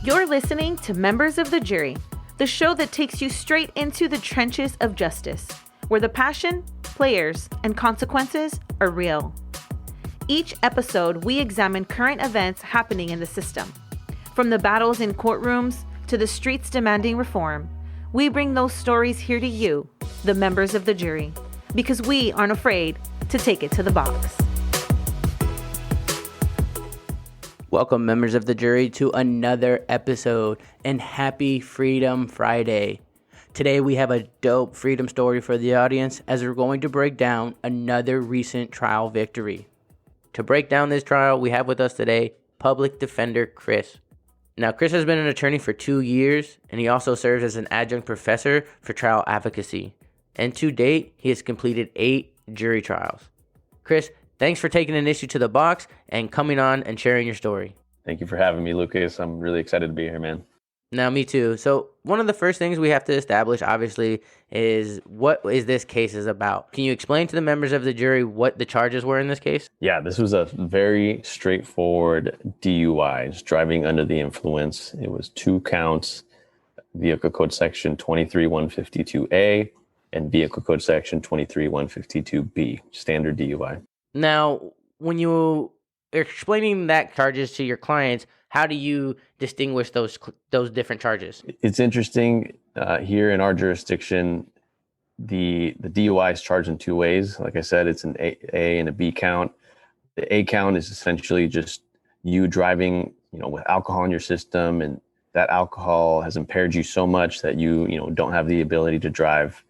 You're listening to Members of the Jury, the show that takes you straight into the trenches of justice, where the passion, players, and consequences are real. Each episode, we examine current events happening in the system. From the battles in courtrooms to the streets demanding reform, we bring those stories here to you, the members of the jury, because we aren't afraid to take it to the box. Welcome, members of the jury, to another episode, and happy Freedom Friday. Today we have a dope freedom story for the audience as we're going to break down another recent trial victory. To break down this trial, we have with us today Public Defender Chris. Now, Chris has been an attorney for 2 years, and he also serves as an adjunct professor for trial advocacy. And to date, he has completed 8 jury trials. Chris, thanks for taking an issue to the box and coming on and sharing your story. Thank you for having me, Lucas. I'm really excited to be here, man. Now, me too. So one of the first things we have to establish, obviously, is what is this case is about. Can you explain to the members of the jury what the charges were in this case? Yeah, this was a very straightforward DUI, just driving under the influence. It was 2 counts, Vehicle Code Section 23152A and Vehicle Code Section 23152B, standard DUI. Now, when you are explaining that charges to your clients, how do you distinguish those different charges? It's interesting here in our jurisdiction, the DUI is charged in 2 ways. Like I said, it's an A and a B count. The A count is essentially just you driving, with alcohol in your system, and that alcohol has impaired you so much that you don't have the ability to drive.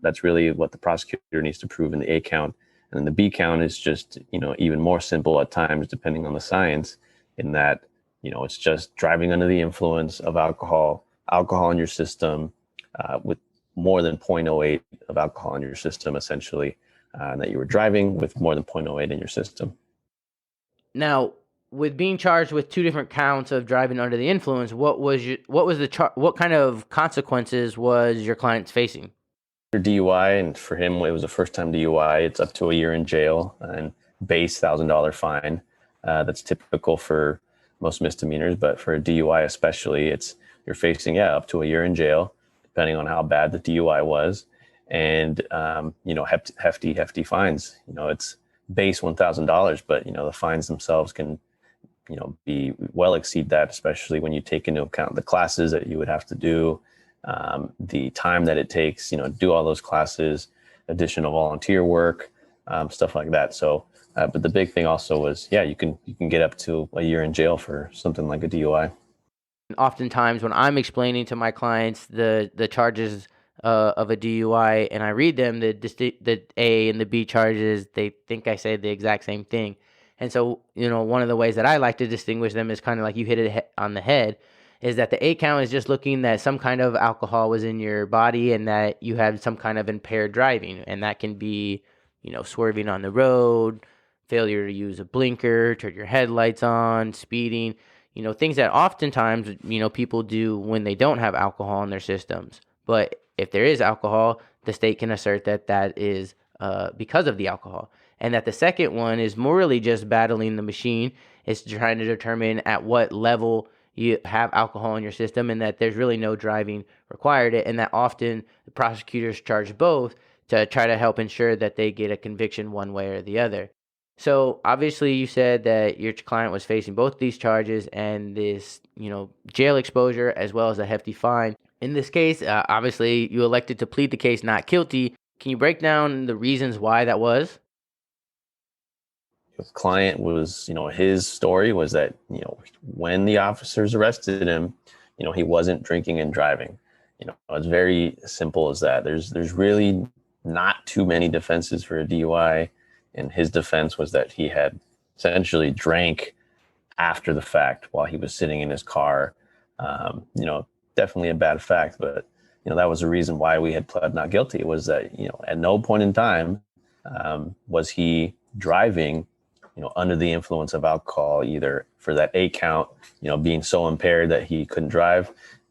That's really what the prosecutor needs to prove in the A count. And then the B count is just, even more simple at times, depending on the science, in that, it's just driving under the influence of alcohol in your system, with more than 0.08 of alcohol in your system, essentially, and that you were driving with more than 0.08 in your system. Now, with being charged with 2 different counts of driving under the influence, what kind of consequences was your client facing? DUI, and for him it was a first-time DUI. It's up to a year in jail and base $1,000 fine. That's typical for most misdemeanors, but for a DUI especially, you're facing up to a year in jail, depending on how bad the DUI was, and hefty fines. It's base $1,000, but the fines themselves can be well exceed that, especially when you take into account the classes that you would have to do. The time that it takes, do all those classes, additional volunteer work, stuff like that. So, but the big thing also was, you can get up to a year in jail for something like a DUI. Oftentimes when I'm explaining to my clients the charges of a DUI and I read them, the A and the B charges, they think I say the exact same thing. And so, one of the ways that I like to distinguish them is kind of like you hit it on the head, is that the A count is just looking that some kind of alcohol was in your body and that you had some kind of impaired driving. And that can be, swerving on the road, failure to use a blinker, turn your headlights on, speeding, things that oftentimes, people do when they don't have alcohol in their systems. But if there is alcohol, the state can assert that that is because of the alcohol. And that the second one is more really just battling the machine. It's trying to determine at what level you have alcohol in your system, and that there's really no driving required, and that often the prosecutors charge both to try to help ensure that they get a conviction one way or the other. So obviously you said that your client was facing both these charges and this, jail exposure as well as a hefty fine. In this case, obviously you elected to plead the case not guilty. Can you break down the reasons why that was? The client was, his story was that, when the officers arrested him, he wasn't drinking and driving. It's very simple as that. There's really not too many defenses for a DUI. And his defense was that he had essentially drank after the fact while he was sitting in his car. Definitely a bad fact, but, that was the reason why we had pled not guilty. It was that, at no point in time was he driving under the influence of alcohol, either for that A count, being so impaired that he couldn't drive,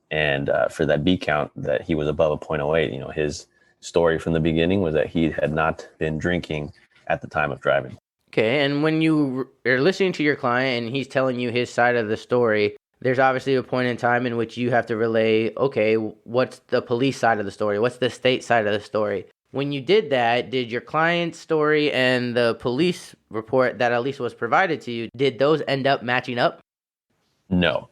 and for that B count that he was above a 0.08. His story from the beginning was that he had not been drinking at the time of driving. Okay, and when you are listening to your client and he's telling you his side of the story, there's obviously a point in time in which you have to relay, okay, what's the police side of the story? What's the state side of the story? When you did that, did your client's story and the police report that at least was provided to you, did those end up matching up? No.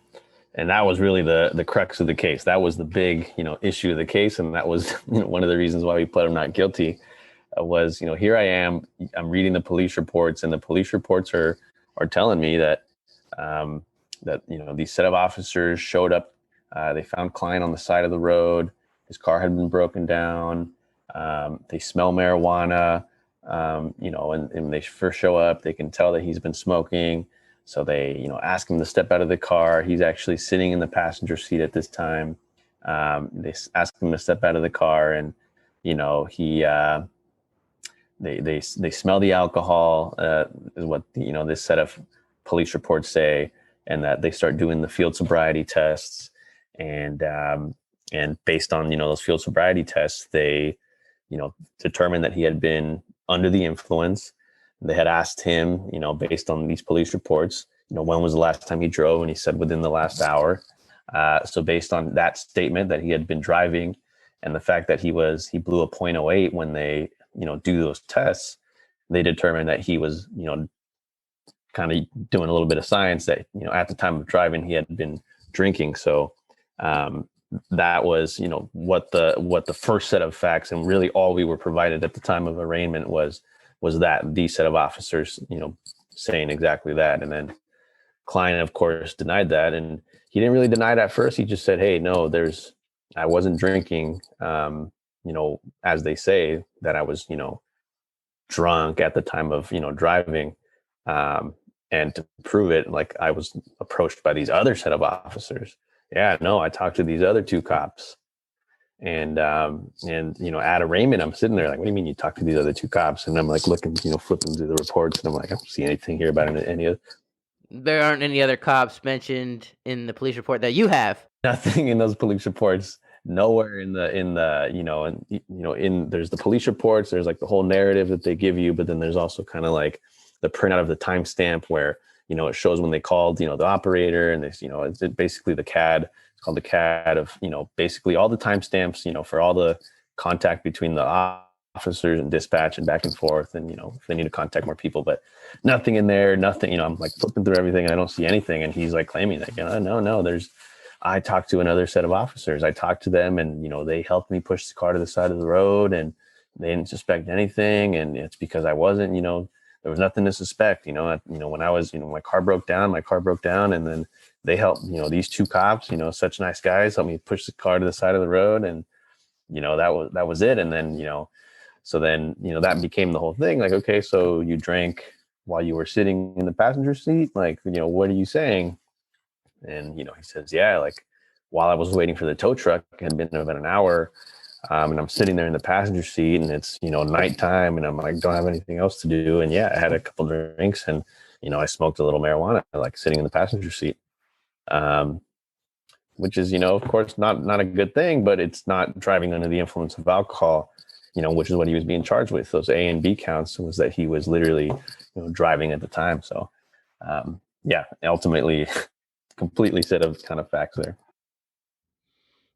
And that was really the crux of the case. That was the big, issue of the case. And that was one of the reasons why we pled him not guilty. Was, here I am, I'm reading the police reports, and the police reports are telling me that, these set of officers showed up, they found Klein on the side of the road, his car had been broken down, they smell marijuana, and when they first show up, they can tell that he's been smoking. So they, ask him to step out of the car. He's actually sitting in the passenger seat at this time. They ask him to step out of the car, and, he, they smell the alcohol, is what this set of police reports say, and that they start doing the field sobriety tests, and based on those field sobriety tests, they determined that he had been under the influence. They had asked him, based on these police reports, when was the last time he drove, and he said within the last hour. So based on that statement that he had been driving, and the fact that he blew a .08 when they do those tests, they determined that he was, kind of doing a little bit of science, that, at the time of driving, he had been drinking. So that was, what the first set of facts, and really all we were provided at the time of arraignment was that these set of officers, saying exactly that. And then Klein, of course, denied that. And he didn't really deny it at first. He just said, hey, no, I wasn't drinking. As they say, that I was, drunk at the time of, driving. And to prove it, like, I was approached by these other set of officers. Yeah, no, I talked to these other two cops. And at arraignment, I'm sitting there like, what do you mean you talked to these other two cops? And I'm like looking, flipping through the reports, and I'm like, I don't see anything here about any of. There aren't any other cops mentioned in the police report that you have. Nothing in those police reports. Nowhere in there's the police reports. There's like the whole narrative that they give you, but then there's also kind of like the printout of the timestamp where it shows when they called the operator, and this it's basically the CAD. It's called the CAD of basically all the timestamps for all the contact between the officers and dispatch and back and forth, and if they need to contact more people, but nothing in there. Nothing. I'm like flipping through everything, and I don't see anything. And he's like claiming that no, I talked to another set of officers. I talked to them, and they helped me push the car to the side of the road, and they didn't suspect anything. And it's because I wasn't, there was nothing to suspect. When I was, my car broke down, and then they helped, these two cops, such nice guys, helped me push the car to the side of the road, and that was it. And then so then that became the whole thing. Like, okay, so you drank while you were sitting in the passenger seat. Like, what are you saying? And, he says, yeah, like while I was waiting for the tow truck, it had been about an hour. And I'm sitting there in the passenger seat, and it's, nighttime, and I'm like, don't have anything else to do. And yeah, I had a couple drinks, and, I smoked a little marijuana, like sitting in the passenger seat, which is, of course, not a good thing, but it's not driving under the influence of alcohol, which is what he was being charged with. Those A and B counts was that he was literally, driving at the time. So, ultimately, completely set of kind of facts there.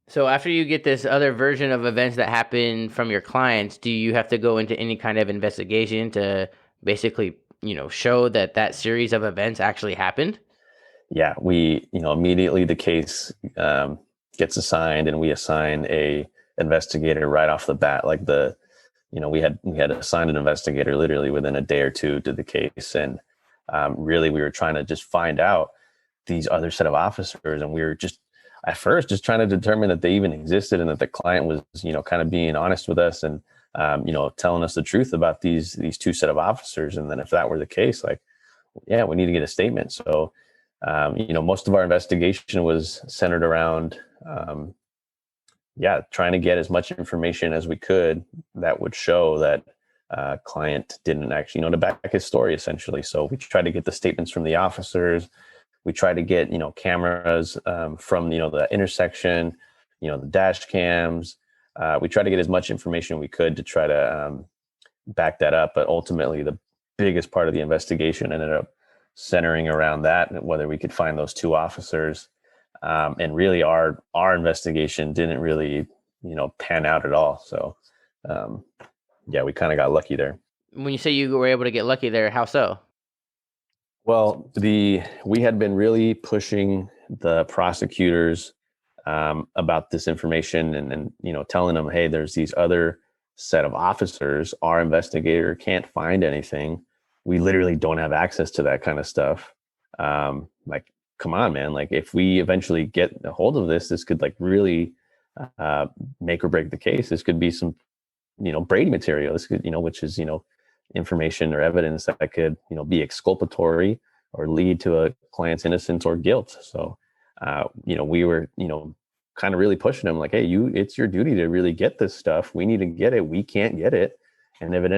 So after you get this other version of events that happen from your clients, do you have to go into any kind of investigation to basically, show that series of events actually happened? Yeah, we, immediately the case gets assigned, and we assign a investigator right off the bat. Like we had assigned an investigator literally within a day or two to the case. And really we were trying to just find out these other set of officers, and we were just at first just trying to determine that they even existed, and that the client was kind of being honest with us, and telling us the truth about these two set of officers. And then if that were the case, like, yeah, we need to get a statement. So most of our investigation was centered around trying to get as much information as we could that would show that client didn't actually to back his story, essentially. So we tried to get the statements from the officers. We try to get, cameras from, the intersection, the dash cams. We try to get as much information we could to try to back that up. But ultimately, the biggest part of the investigation ended up centering around that, whether we could find those two officers. And really, our investigation didn't really, pan out at all. So, yeah, we kind of got lucky there. When you say you were able to get lucky there, how so? Well, we had been really pushing the prosecutors about this information, and telling them, hey, there's these other set of officers. Our investigator can't find anything. We literally don't have access to that kind of stuff. Like, come on, man. Like, if we eventually get a hold of this could like really make or break the case. This could be some, Brady material. This could, which is, information or evidence that could, be exculpatory or lead to a client's innocence or guilt. So, we were, kind of really pushing them like, hey, it's your duty to really get this stuff. We need to get it. We can't get it. And if it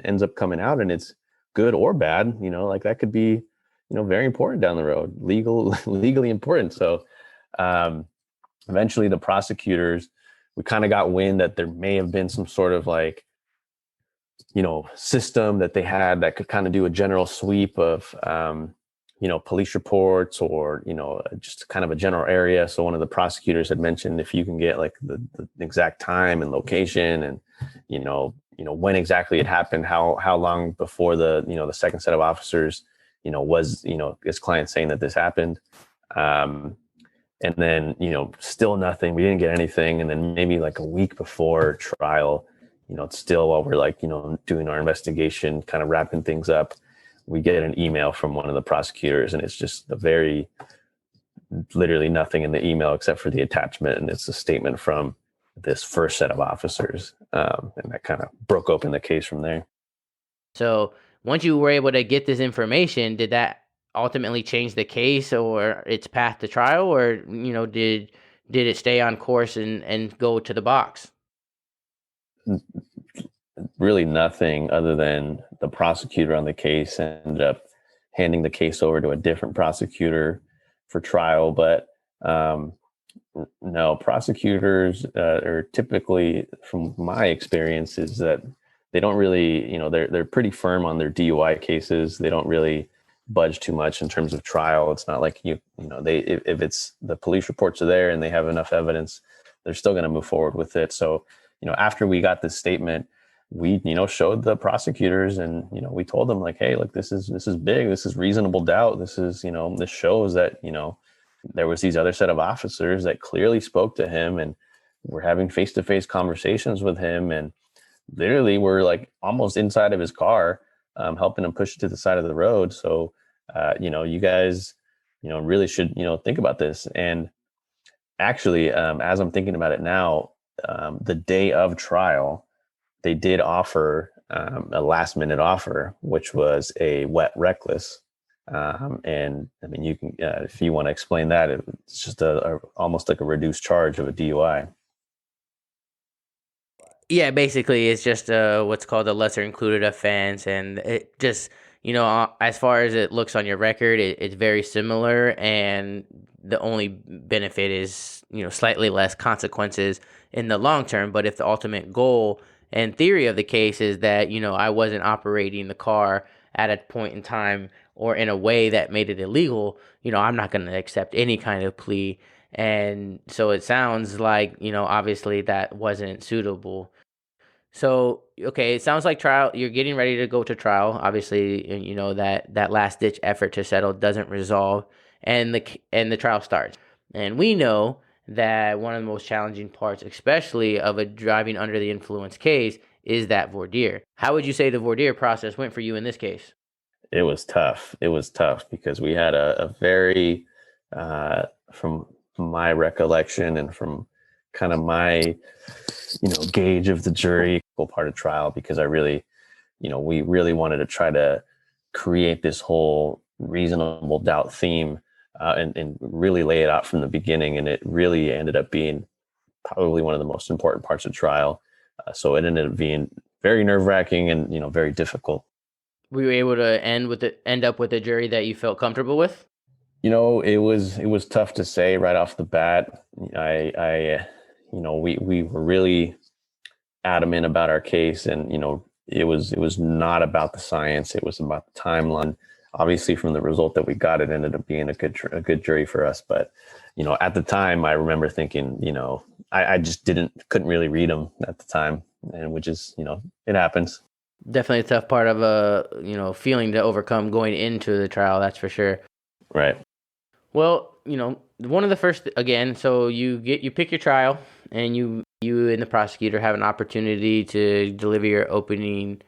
ends up coming out and it's good or bad, like that could be, very important down the road, legally important. So, eventually the prosecutors, we kind of got wind that there may have been some sort of like, system that they had that could kind of do a general sweep of, police reports or, just kind of a general area. So one of the prosecutors had mentioned if you can get like the exact time and location and, when exactly it happened, how long before the second set of officers, was, his client saying that this happened. And then, still nothing. We didn't get anything. And then maybe like a week before trial, it's still while we're like, doing our investigation, kind of wrapping things up, we get an email from one of the prosecutors, and it's just literally nothing in the email except for the attachment. And it's a statement from this first set of officers. And that kind of broke open the case from there. So once you were able to get this information, did that ultimately change the case or its path to trial, or did it stay on course and go to the box? Really nothing other than the prosecutor on the case ended up handing the case over to a different prosecutor for trial. But no, prosecutors are typically, from my experience, is that they don't really, they're pretty firm on their DUI cases. They don't really budge too much in terms of trial. It's not like if it's the police reports are there and they have enough evidence, they're still going to move forward with it. So, after we got this statement, we, showed the prosecutors and, we told them like, hey, look, this is big. This is reasonable doubt. This is, this shows that, there was these other set of officers that clearly spoke to him and were having face-to-face conversations with him. And literally we're like almost inside of his car, helping him push it to the side of the road. So, you guys, really should, think about this. And actually, as I'm thinking about it now, the day of trial, they did offer a last minute offer, which was a wet reckless. And I mean, you can, if you want to explain that, it's just almost like a reduced charge of a DUI. Yeah, basically it's just what's called a lesser included offense, and it just, as far as it looks on your record, it's very similar, and the only benefit is, slightly less consequences in the long term. But if the ultimate goal and theory of the case is that, I wasn't operating the car at a point in time or in a way that made it illegal, I'm not going to accept any kind of plea. And so it sounds like, obviously that wasn't suitable. So, okay, it sounds like you're getting ready to go to trial. Obviously, that last ditch effort to settle doesn't resolve, and the trial starts. And we know that one of the most challenging parts, especially of a driving under the influence case, is that voir dire. How would you say the voir dire process went for you in this case? It was tough. It was tough because we had a very, from my recollection and from kind of my, gauge of the jury part of trial, because I really, we really wanted to try to create this whole reasonable doubt theme and really lay it out from the beginning. And it really ended up being probably one of the most important parts of trial. So it ended up being very nerve-wracking and, very difficult. Were you able to end up with a jury that you felt comfortable with? It was tough to say right off the bat. We were really adamant about our case, and it was not about the science. It was about the timeline. Obviously, from the result that we got, it ended up being a good jury for us. But at the time, I remember thinking, I just couldn't really read them at the time, and which is, it happens. Definitely a tough part of a feeling to overcome going into the trial. That's for sure. Right. Well, one of the first, again, so you pick your trial, and you and the prosecutor have an opportunity to deliver your opening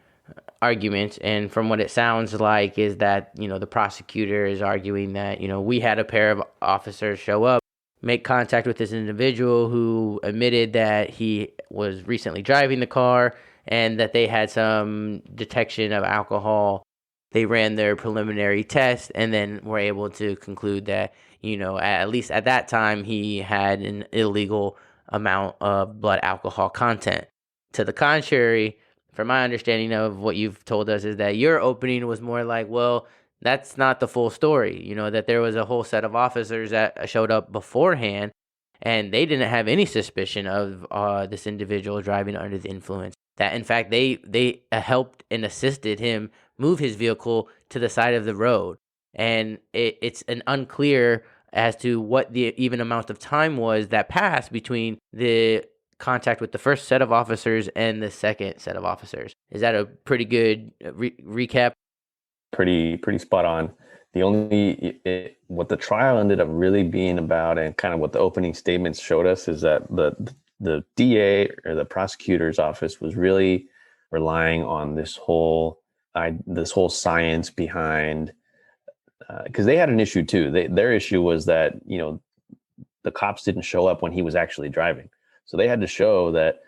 arguments. And from what it sounds like is that, the prosecutor is arguing that, we had a pair of officers show up, make contact with this individual who admitted that he was recently driving the car and that they had some detection of alcohol. They ran their preliminary test and then were able to conclude that, at least at that time, he had an illegal amount of blood alcohol content. To the contrary, from my understanding of what you've told us, is that your opening was more like, well, that's not the full story. That there was a whole set of officers that showed up beforehand and they didn't have any suspicion of this individual driving under the influence. That in fact, they helped and assisted him move his vehicle to the side of the road. And it's an unclear as to what the even amount of time was that passed between the contact with the first set of officers and the second set of officers. Is that a pretty good recap? Pretty spot on. What the trial ended up really being about, and kind of what the opening statements showed us, is that the DA or the prosecutor's office was really relying on this whole science behind, because they had an issue too. Their issue was that the cops didn't show up when he was actually driving, so they had to show that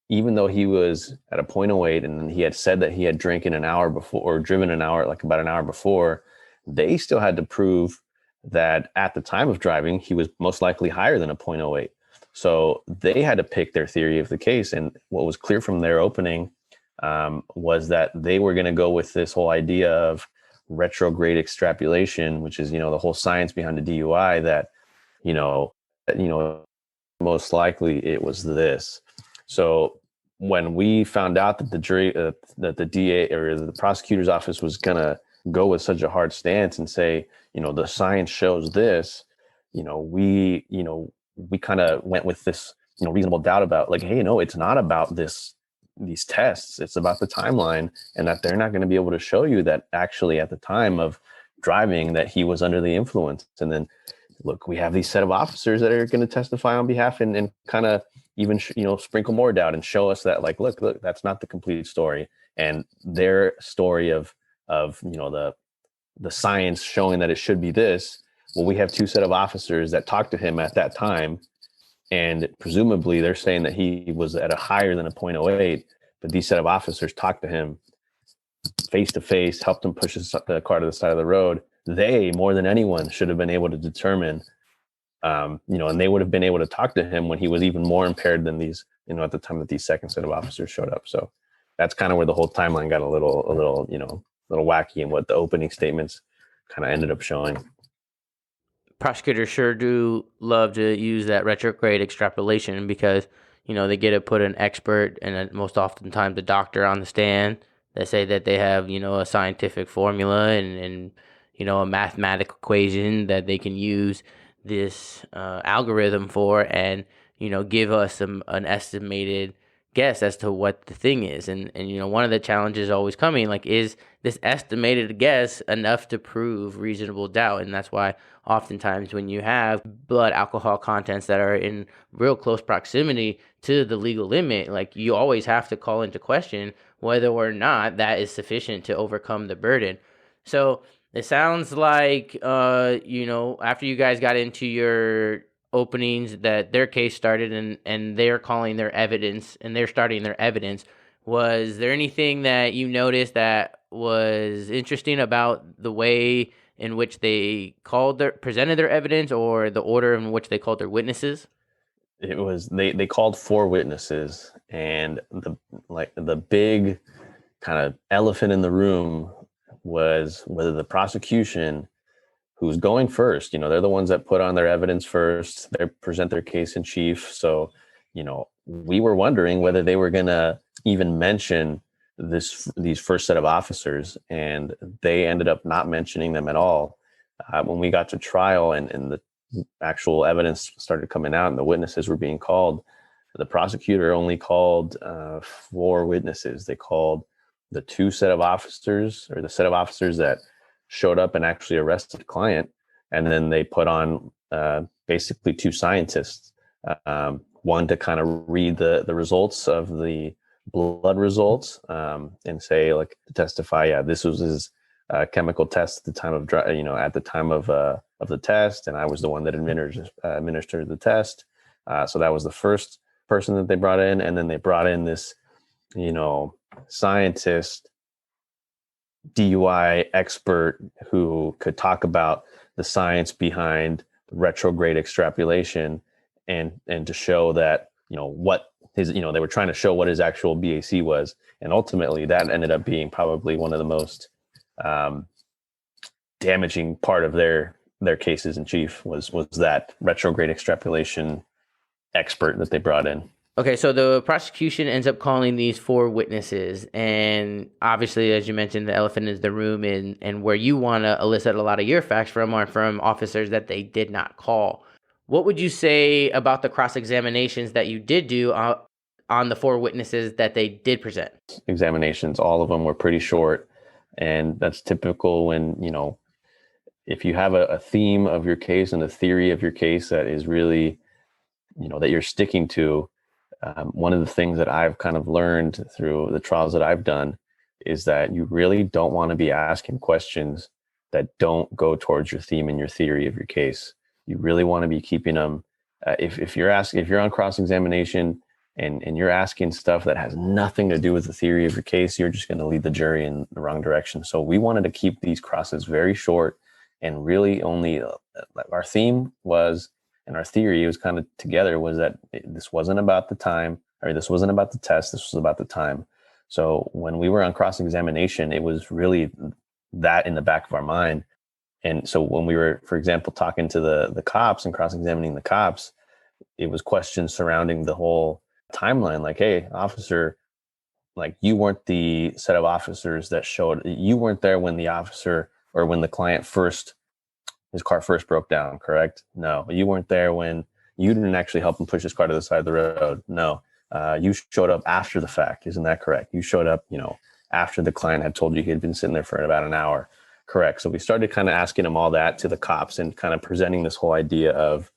even though he was at a .08 and he had said that he had drinking an hour before or driven about an hour before, they still had to prove that at the time of driving he was most likely higher than a .08. So they had to pick their theory of the case, and what was clear from their opening was that they were going to go with this whole idea of retrograde extrapolation, which is the whole science behind the DUI, that most likely it was this. So when we found out that the jury, that the DA or the prosecutor's office was going to go with such a hard stance and say, the science shows this, we kind of went with this, reasonable doubt about, like, hey, no, it's not about these tests. It's about the timeline, and that they're not going to be able to show you that actually at the time of driving that he was under the influence. And then look, we have these set of officers that are going to testify on behalf and kind of even, sprinkle more doubt and show us that, like, look, that's not the complete story. And their story of the science showing that it should be this. Well, we have two set of officers that talked to him at that time, and presumably they're saying that he was at a higher than a .08, but these set of officers talked to him face to face, helped him push the car to the side of the road. They, more than anyone, should have been able to determine, and they would have been able to talk to him when he was even more impaired than these, at the time that these second set of officers showed up. So that's kind of where the whole timeline got a little wacky, and what the opening statements kind of ended up showing. Prosecutors sure do love to use that retrograde extrapolation because, they get to put an expert and most oftentimes a doctor on the stand that say that they have, a scientific formula and a mathematical equation that they can use this algorithm for and, give us an estimated guess as to what the thing is. And one of the challenges always coming, like, is this estimated guess enough to prove reasonable doubt? And that's why oftentimes when you have blood alcohol contents that are in real close proximity to the legal limit, like, you always have to call into question whether or not that is sufficient to overcome the burden. So it sounds like, after you guys got into your openings, that their case started and they're calling their evidence and they're starting their evidence. Was there anything that you noticed that was interesting about the way in which they presented their evidence, or the order in which they called their witnesses? It was they called 4 witnesses, and the big kind of elephant in the room was whether the prosecution, who's going first, they're the ones that put on their evidence first, they present their case in chief. So, we were wondering whether they were going to even mention these first set of officers, and they ended up not mentioning them at all. When we got to trial and the actual evidence started coming out and the witnesses were being called, the prosecutor only called 4 witnesses. They called the 2 set of officers, or the set of officers that showed up and actually arrested the client. And then they put on basically 2 scientists, one to kind of read the results of the blood results and say, like, to testify, yeah, this was his chemical test at the time of at the time of the test, and I was the one that administered the test. So that was the first person that they brought in, and then they brought in this scientist, DUI expert, who could talk about the science behind retrograde extrapolation and to show that what his they were trying to show what his actual BAC was, and ultimately that ended up being probably one of the most damaging part of their cases in chief was that retrograde extrapolation expert that they brought in. Okay, so the prosecution ends up calling these 4 witnesses, and obviously, as you mentioned, the elephant is the room, and where you want to elicit a lot of your facts from are from officers that they did not call. What would you say about the cross-examinations that you did do on the 4 witnesses that they did present? Examinations, all of them were pretty short, and that's typical when, if you have a theme of your case and a theory of your case that is really, that you're sticking to. One of the things that I've kind of learned through the trials that I've done is that you really don't want to be asking questions that don't go towards your theme and your theory of your case. You really want to be keeping them. If you're on cross-examination and you're asking stuff that has nothing to do with the theory of your case, you're just going to lead the jury in the wrong direction. So we wanted to keep these crosses very short, and really only our theme was, and our theory was kind of together, was that this wasn't about the time, or this wasn't about the test, this was about the time. So when we were on cross-examination, it was really that in the back of our mind. And so when we were, for example, talking to the cops and cross-examining the cops, it was questions surrounding the whole timeline. Like, hey, officer, like, you weren't the set of officers that you weren't there when the officer, or when the client his car first broke down, correct? No. You weren't there when you didn't actually help him push his car to the side of the road. No. You showed up after the fact. Isn't that correct? You showed up, after the client had told you he had been sitting there for about an hour. Correct. So we started kind of asking him all that to the cops and kind of presenting this whole idea of,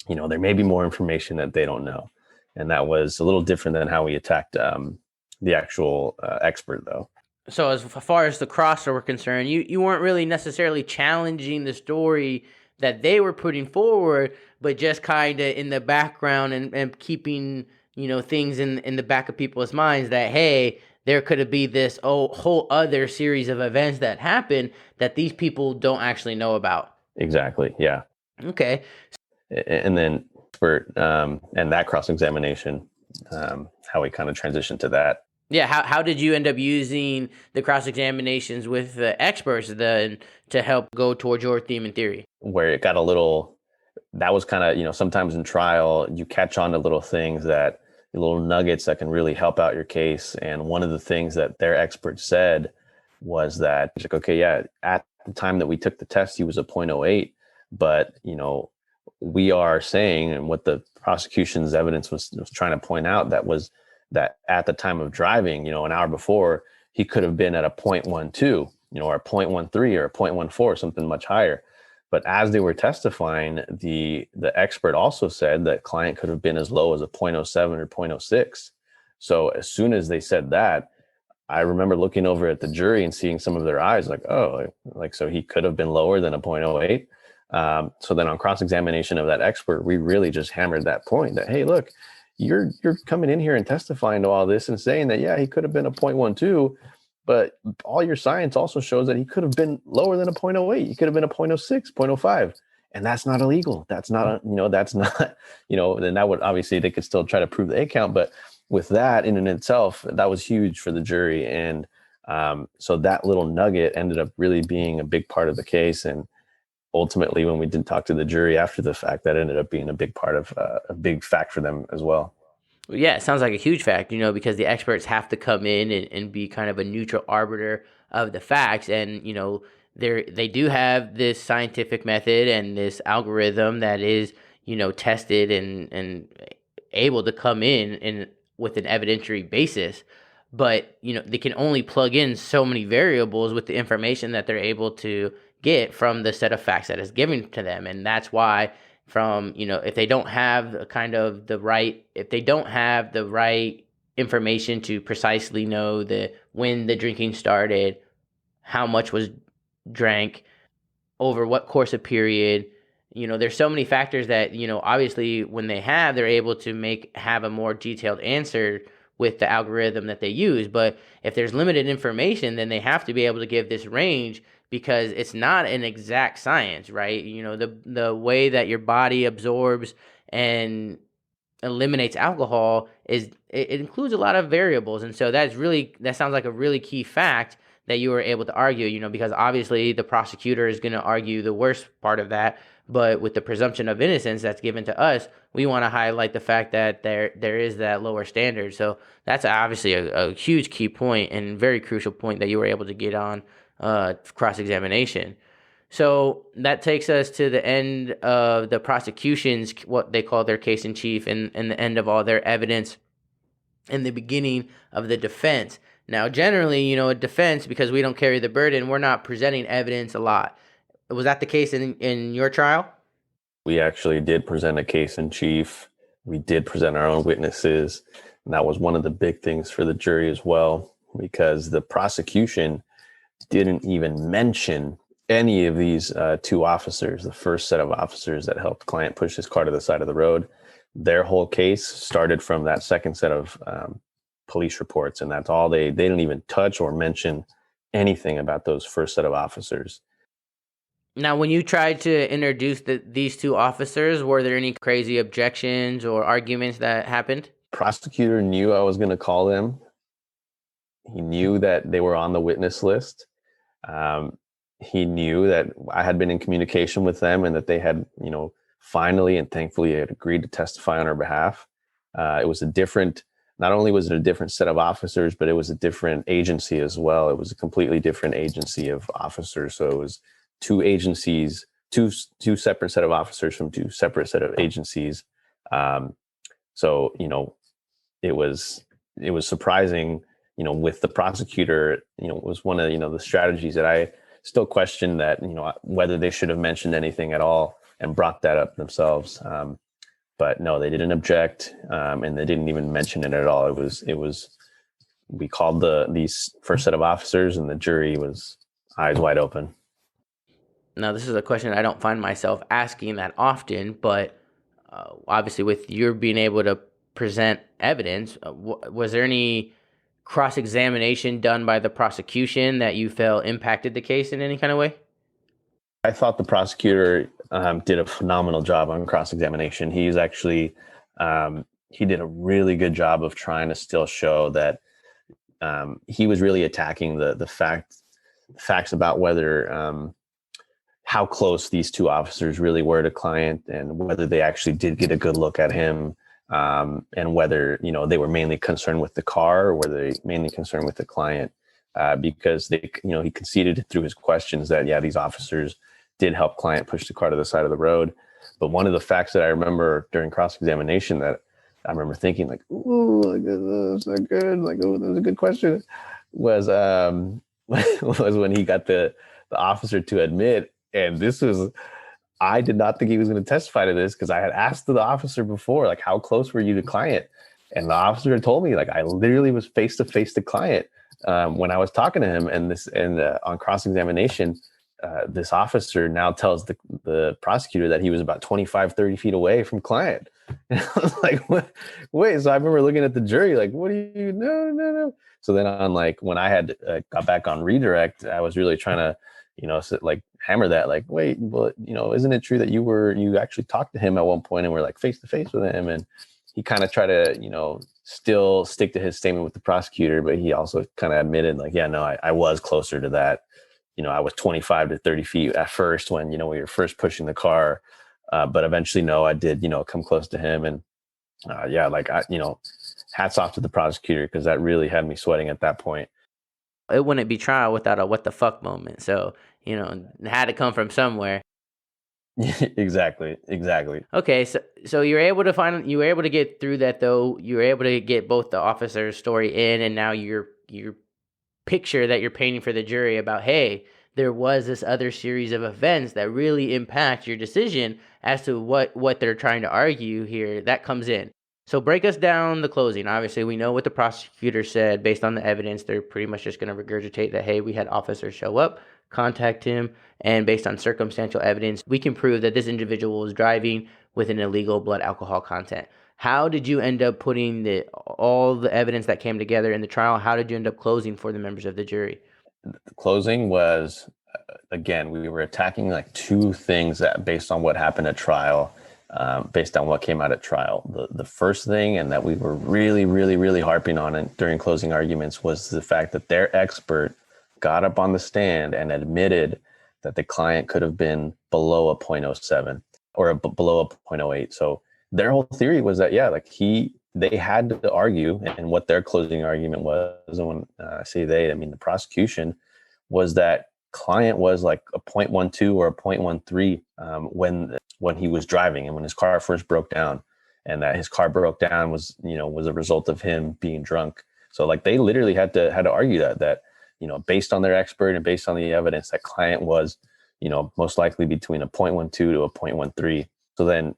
there may be more information that they don't know. And that was a little different than how we attacked the actual expert, though. So as far as the crosser were concerned, you weren't really necessarily challenging the story that they were putting forward, but just kind of in the background and keeping, things in the back of people's minds that, hey, there could have been this whole other series of events that happened that these people don't actually know about. Exactly. Yeah. Okay. And then and that cross-examination, how we kind of transitioned to that. Yeah, how did you end up using the cross-examinations with the experts then to help go towards your theme and theory? Where it got that was kind of, sometimes in trial, you catch on to little things, little nuggets that can really help out your case. And one of the things that their expert said was that, like, okay, yeah, at the time that we took the test, he was a 0.08, but, we are saying, and what the prosecution's evidence was trying to point out, that at the time of driving, an hour before, he could have been at a 0.12, or a 0.13 or a 0.14, something much higher. But as they were testifying, the expert also said that client could have been as low as a 0.07 or 0.06. So as soon as they said that, I remember looking over at the jury and seeing some of their eyes like, oh, like, so he could have been lower than a 0.08. So then on cross-examination of that expert, we really just hammered that point that, hey, look, you're coming in here and testifying to all this and saying that, yeah, he could have been a 0.12, but all your science also shows that he could have been lower than a 0.08. He could have been a 0.06, 0.05. And that's not illegal. That's not, that's not, then that would, obviously they could still try to prove the A count, but with that in and itself, that was huge for the jury. And so that little nugget ended up really being a big part of the case. And ultimately, when we did talk to the jury after the fact, that ended up being a big part of a big fact for them as well. Well, yeah, it sounds like a huge fact, because the experts have to come in and be kind of a neutral arbiter of the facts. And, they do have this scientific method and this algorithm that is, tested and able to come in with an evidentiary basis. But, they can only plug in so many variables with the information that they're able to get from the set of facts that is given to them. And that's why from, if they don't have if they don't have the right information to precisely know when the drinking started, how much was drank, over what course of period, there's so many factors that, obviously when they're able to have a more detailed answer with the algorithm that they use. But if there's limited information, then they have to be able to give this range, because it's not an exact science, right? The way that your body absorbs and eliminates alcohol it includes a lot of variables. And so that sounds like a really key fact that you were able to argue, because obviously the prosecutor is going to argue the worst part of that. But with the presumption of innocence that's given to us, we want to highlight the fact that there is that lower standard. So that's obviously a huge key point and very crucial point that you were able to get on cross-examination. So that takes us to the end of the prosecution's, what they call their case in chief, and the end of all their evidence, and the beginning of the defense. Now, generally, a defense, because we don't carry the burden, we're not presenting evidence a lot. Was that the case in your trial? We actually did present a case in chief. We did present our own witnesses. And that was one of the big things for the jury as well, because the prosecution didn't even mention any of these two officers, the first set of officers that helped client push his car to the side of the road. Their whole case started from that second set of police reports, and that's all. They didn't even touch or mention anything about those first set of officers. Now, when you tried to introduce these two officers, were there any crazy objections or arguments that happened? Prosecutor knew I was going to call them. He knew that they were on the witness list. He knew that I had been in communication with them and that they had, finally and thankfully had agreed to testify on our behalf. Not only was it a different set of officers, but it was a different agency as well. It was a completely different agency of officers. So it was two agencies, two separate set of officers from two separate set of agencies. So, it was surprising, with the prosecutor, it was one of, the strategies that I still question, that, whether they should have mentioned anything at all and brought that up themselves. But no, they didn't object, and they didn't even mention it at all. It was we called these first set of officers, and the jury was eyes wide open. Now, this is a question I don't find myself asking that often, but obviously with your being able to present evidence, was there any cross-examination done by the prosecution that you felt impacted the case in any kind of way? I thought the prosecutor did a phenomenal job on cross-examination. He's actually, he did a really good job of trying to still show that he was really attacking the facts about whether, how close these two officers really were to client, and whether they actually did get a good look at him, and whether, they were mainly concerned with the car, or were they mainly concerned with the client, because he conceded through his questions that, yeah, these officers did help client push the car to the side of the road. But one of the facts that I remember during cross-examination that I remember thinking like, ooh, like, that's not good. Like, oh, that was a good question. Was when he got the officer to admit, and I did not think he was going to testify to this, because I had asked the officer before, like, how close were you to client? And the officer had told me, like, I literally was face to face to client when I was talking to him. And on cross-examination, this officer now tells the prosecutor that he was about 25, 30 feet away from client. And I was like, what? Wait. So I remember looking at the jury, like, what do you, no. So then when I had got back on redirect, I was really trying to, hammer that, like, wait, well, isn't it true that you actually talked to him at one point and were like face to face with him? And he kind of tried to, still stick to his statement with the prosecutor, but he also kind of admitted, like, yeah, no, I was closer to that. I was 25 to 30 feet at first when, we were first pushing the car. But eventually, no, I did, come close to him. And Yeah, like hats off to the prosecutor, because that really had me sweating at that point. It wouldn't be trial without a what the fuck moment. So, it had to come from somewhere. Exactly. Okay, so you were able to get through that though. You were able to get both the officer's story in, and now your picture that you're painting for the jury about, hey, there was this other series of events that really impact your decision as to what they're trying to argue here. That comes in. So break us down the closing. Obviously, we know what the prosecutor said based on the evidence. They're pretty much just going to regurgitate that, hey, we had officers show up, contact him, and based on circumstantial evidence, we can prove that this individual was driving with an illegal blood alcohol content. How did you end up putting all the evidence that came together in the trial? How did you end up closing for the members of the jury? The closing was, again, we were attacking like two things that based on what happened at trial, based on what came out at trial. The first thing, and that we were really, really, really harping on it during closing arguments, was the fact that their expert got up on the stand and admitted that the client could have been below a 0.07 or below a 0.08. So their whole theory was that, they had to argue, and what their closing argument was, and when I say they, I mean the prosecution, was that client was like a 0.12 or a 0.13 when he was driving and when his car first broke down, and that his car broke down was a result of him being drunk. So like they literally had to argue that based on their expert and based on the evidence, that client was most likely between a 0.12 to a 0.13. So then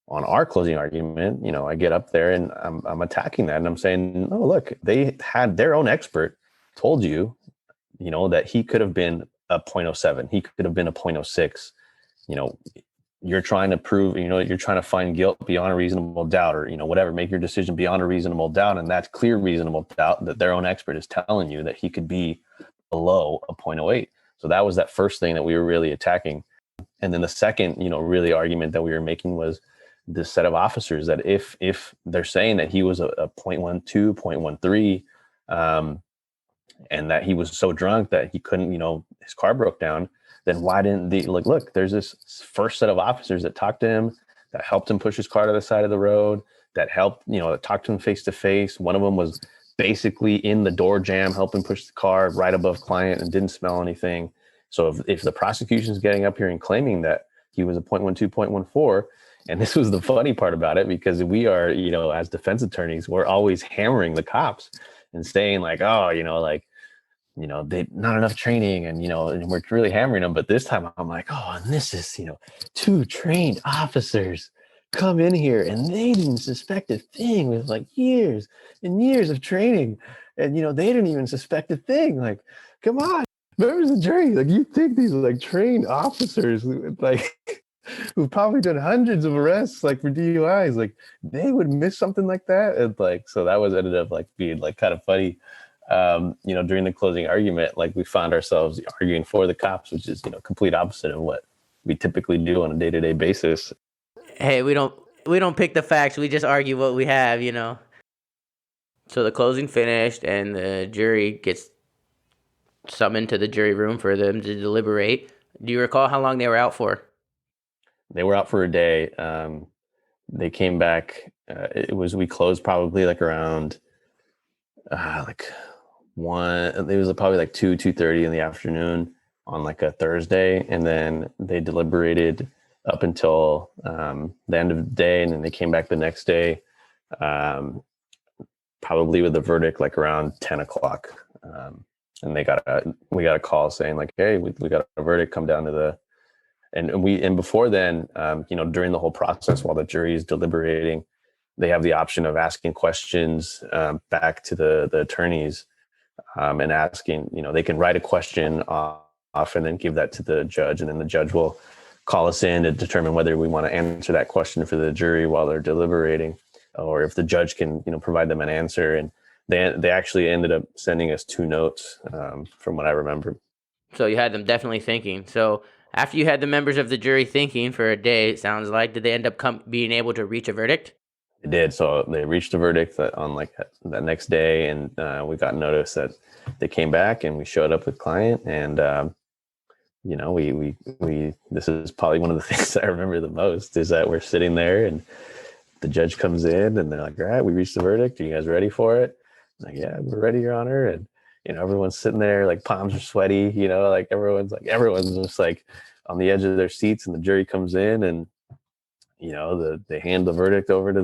on our closing argument, I get up there and I'm attacking that, and I'm saying, oh, look, they had their own expert told you, that he could have been a 0.07, he could have been a 0.06. You're trying to prove, you're trying to find guilt beyond a reasonable doubt, or whatever, make your decision beyond a reasonable doubt, and that's clear reasonable doubt that their own expert is telling you that he could be below a 0.08. So that was that first thing that we were really attacking. And then the second, really argument that we were making was this set of officers, that if they're saying that he was a 0.12, 0.13, and that he was so drunk that he couldn't, his car broke down, then why didn't look, there's this first set of officers that talked to him, that helped him push his car to the side of the road, that helped, that talked to him face to face. One of them was basically in the door jamb, helping push the car right above client and didn't smell anything. So if the prosecution's getting up here and claiming that he was a 0.12, 0.14, and this was the funny part about it, because we are, as defense attorneys, we're always hammering the cops and saying like, oh, they not enough training, and and we're really hammering them. But this time I'm like, oh, and this is, two trained officers come in here and they didn't suspect a thing with like years and years of training, and they didn't even suspect a thing. Like, come on, members of the jury, like, you think these like trained officers, like who've probably done hundreds of arrests, like for DUIs, like they would miss something like that? And like, so that was ended up like being like kind of funny. During the closing argument, like we found ourselves arguing for the cops, which is, complete opposite of what we typically do on a day-to-day basis. Hey, we don't pick the facts. We just argue what we have, So the closing finished and the jury gets summoned to the jury room for them to deliberate. Do you recall how long they were out for? They were out for a day. They came back. We closed probably like around like 1. It was probably like 2:30 in the afternoon on like a Thursday, and then they deliberated up until the end of the day, and then they came back the next day, probably with the verdict like around 10 o'clock. And we got a call saying like, hey, we got a verdict, come down to the. And before then, during the whole process while the jury is deliberating, they have the option of asking questions back to the attorneys, and asking, they can write a question off and then give that to the judge, and then the judge will call us in to determine whether we want to answer that question for the jury while they're deliberating, or if the judge can provide them an answer. And they actually ended up sending us 2 notes, from what I remember. So you had them definitely thinking. So after you had the members of the jury thinking for a day, it sounds like, did they end up being able to reach a verdict? They did. So they reached a verdict on like that next day, and we got notice that they came back, and we showed up with client, and we this is probably one of the things that I remember the most, is that we're sitting there, and the judge comes in and they're like, all right, we reached the verdict. Are you guys ready for it? I'm like, yeah, we're ready, Your Honor. And, everyone's sitting there, like palms are sweaty, like everyone's just like on the edge of their seats, and the jury comes in, and, they hand the verdict over to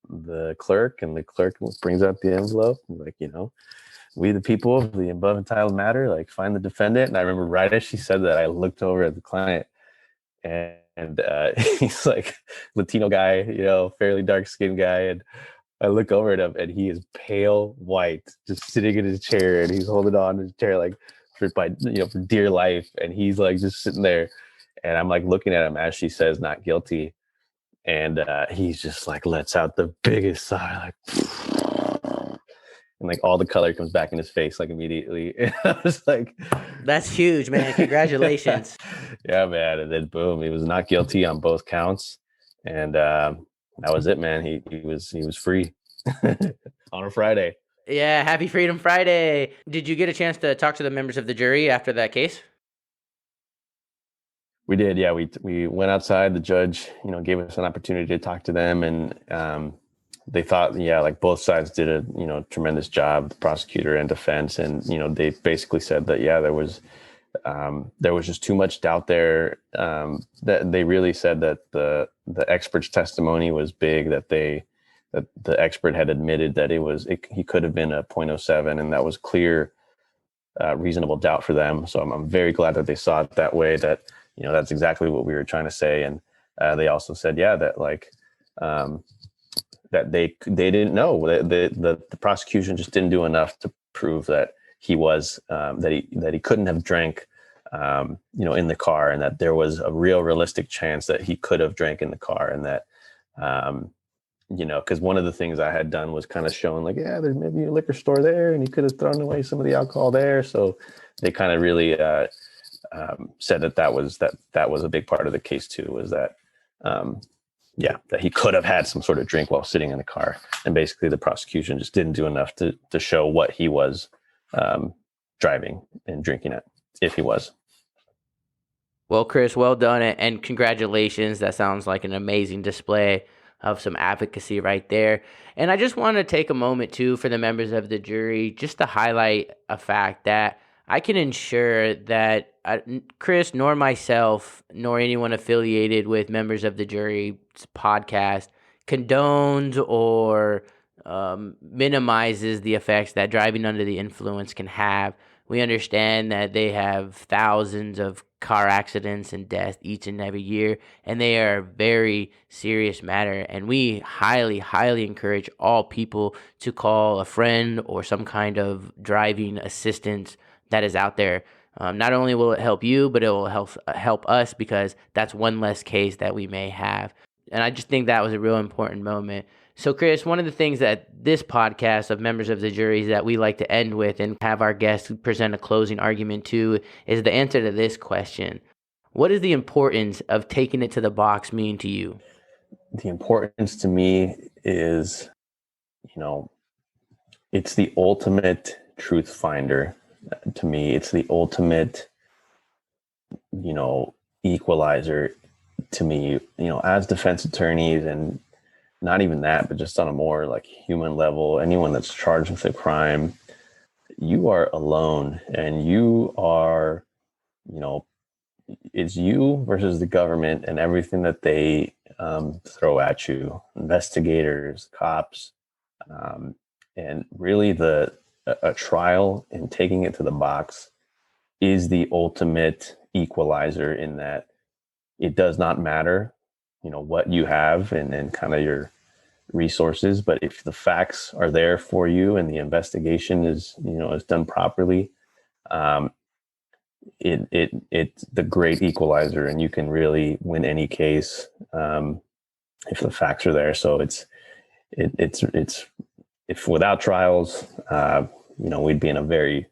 the clerk, and the clerk brings out the envelope and like, we the people of the above entitled matter, like, find the defendant. And I remember right as she said that, I looked over at the client, and he's like Latino guy, fairly dark skinned guy. And I look over at him, and he is pale white, just sitting in his chair, and he's holding on to his chair like for dear life. And he's like just sitting there, and I'm like looking at him as she says not guilty. And he's just like lets out the biggest sigh, like, and like all the color comes back in his face like immediately. And I was like, that's huge, man. Congratulations. Yeah, man. And then boom, he was not guilty on both counts. And that was it, man. He was free on a Friday. Yeah, happy Freedom Friday. Did you get a chance to talk to the members of the jury after that case? We did, yeah. We went outside. The judge, gave us an opportunity to talk to them, and they thought, like both sides did a tremendous job, the prosecutor and defense, and they basically said that there was just too much doubt there. That they really said that the expert's testimony was big. That the expert had admitted that he could have been a .07, and that was clear, reasonable doubt for them. So I'm very glad that they saw it that way. That that's exactly what we were trying to say. And they also said, that like that they didn't know, the prosecution just didn't do enough to prove that he was that he couldn't have drank in the car, and that there was a realistic chance that he could have drank in the car. And that because one of the things I had done was kind of showing like, there's maybe a liquor store there, and he could have thrown away some of the alcohol there. So they kind of really said that was a big part of the case too, was that that he could have had some sort of drink while sitting in the car. And basically the prosecution just didn't do enough to show what he was driving and drinking at, if he was. Well, Chris, well done, and congratulations. That sounds like an amazing display of some advocacy right there. And I just want to take a moment too for the members of the jury just to highlight a fact that I can ensure that Chris, nor myself, nor anyone affiliated with members of the jury's podcast condones or minimizes the effects that driving under the influence can have. We understand that they have thousands of car accidents and deaths each and every year, and they are a very serious matter. And we highly, highly encourage all people to call a friend or some kind of driving assistance that is out there. Not only will it help you, but it will help us, because that's one less case that we may have. And I just think that was a real important moment. So, Chris, one of the things that this podcast of members of the jury that we like to end with and have our guests present a closing argument to is the answer to this question. What does the importance of taking it to the box mean to you? The importance to me is, it's the ultimate truth finder. To me, it's the ultimate, equalizer. To me, as defense attorneys, and not even that, but just on a more like human level, anyone that's charged with a crime, you are alone, and you are, it's you versus the government and everything that they throw at you, investigators, cops, and really a trial and taking it to the box is the ultimate equalizer, in that it does not matter, what you have and kind of your resources, but if the facts are there for you and the investigation is done properly, it's the great equalizer, and you can really win any case if the facts are there. So it's if without trials, we'd be in a very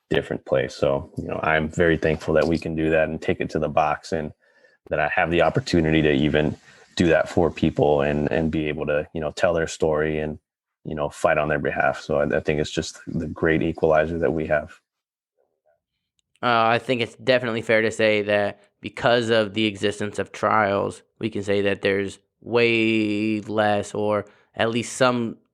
different place. So, I'm very thankful that we can do that and take it to the box, and that I have the opportunity to even do that for people and be able to, tell their story and, fight on their behalf. So I think it's just the great equalizer that we have. I think it's definitely fair to say that because of the existence of trials, we can say that there's way less, or at least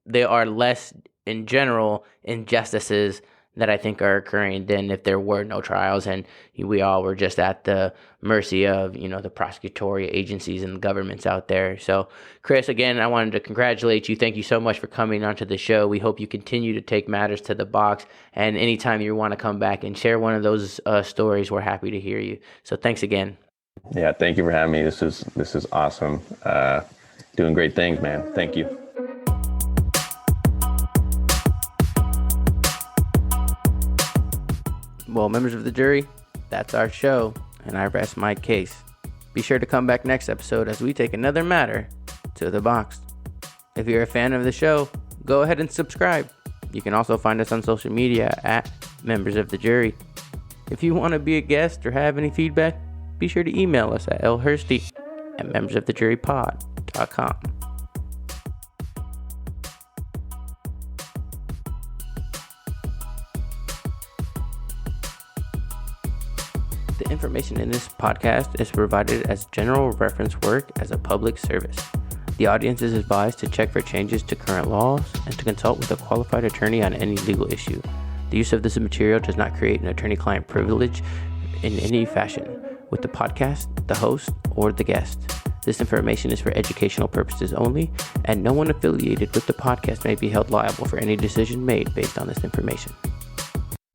there are less in general injustices that I think are occurring than if there were no trials and we all were just at the mercy of, the prosecutorial agencies and governments out there. So, Chris, again, I wanted to congratulate you. Thank you so much for coming onto the show. We hope you continue to take matters to the box. And anytime you want to come back and share one of those stories, we're happy to hear you. So thanks again. Yeah, thank you for having me. This is awesome. Doing great things, man. Thank you. Well, members of the jury, that's our show, and I rest my case. Be sure to come back next episode as we take another matter to the box. If you're a fan of the show, go ahead and subscribe. You can also find us on social media at Members of the Jury. If you want to be a guest or have any feedback, be sure to email us at lhursty@membersofthejurypod.com. The information in this podcast is provided as general reference work as a public service. The audience is advised to check for changes to current laws and to consult with a qualified attorney on any legal issue. The use of this material does not create an attorney-client privilege in any fashion with the podcast, the host, or the guest. This information is for educational purposes only, and no one affiliated with the podcast may be held liable for any decision made based on this information.